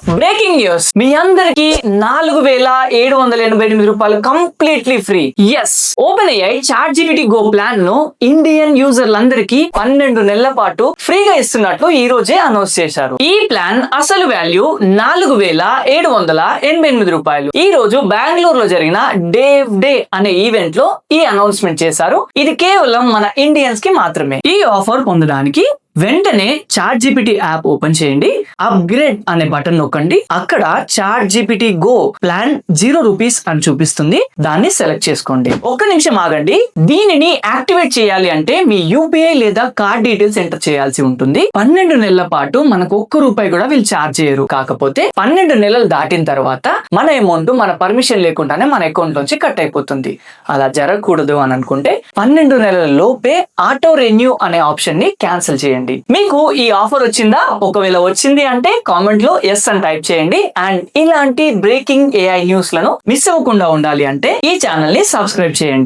Breaking news, మీ అందరికి 4788 రూపాయలు completely free. Yes, OpenAI ChatGPT Go plan ను Indian యూజర్లందరికీ 12 నెలల పాటు ఫ్రీగా ఇస్తున్నట్లు ఈ రోజే అనౌన్స్ చేశారు. ఈ ప్లాన్ అసలు వాల్యూ 4788 రూపాయలు. ఈ రోజు బెంగళూరులో జరిగిన డే అనే ఈవెంట్ లో ఈ అనౌన్స్మెంట్ చేశారు. ఇది కేవలం మన ఇండియన్స్ కి మాత్రమే. ఈ ఆఫర్ పొందడానికి వెంటనే చాట్ జీపీటీ యాప్ ఓపెన్ చేయండి, అప్గ్రేడ్ అనే బటన్ నొక్కండి. అక్కడ ChatGPT Go plan 0 rupees అని చూపిస్తుంది, దాన్ని సెలెక్ట్ చేసుకోండి. ఒక్క నిమిషం ఆగండి. దీనిని యాక్టివేట్ చేయాలి అంటే మీ యూపీఐ లేదా కార్డ్ డీటెయిల్స్ ఎంటర్ చేయాల్సి ఉంటుంది. 12 నెలల పాటు మనకు ₹1 కూడా వీళ్ళు చార్జ్ చేయరు. కాకపోతే 12 నెలలు దాటిన తర్వాత మన అమౌంట్ మన పర్మిషన్ లేకుండానే మన అకౌంట్ నుంచి కట్ అయిపోతుంది. అలా జరగకూడదు అని అనుకుంటే 12 నెలల లోపే ఆటో రెన్యూ అనే ఆప్షన్ ని క్యాన్సిల్ చేయండి. మీకు ఈ ఆఫర్ వచ్చిందా? ఒకవేళ వచ్చింది అంటే కామెంట్ లో ఎస్ అని టైప్ చేయండి. అండ్ ఇలాంటి బ్రేకింగ్ ఏఐ న్యూస్ లను మిస్ అవ్వకుండా ఉండాలి అంటే ఈ ఛానల్ ని సబ్స్క్రైబ్ చేయండి.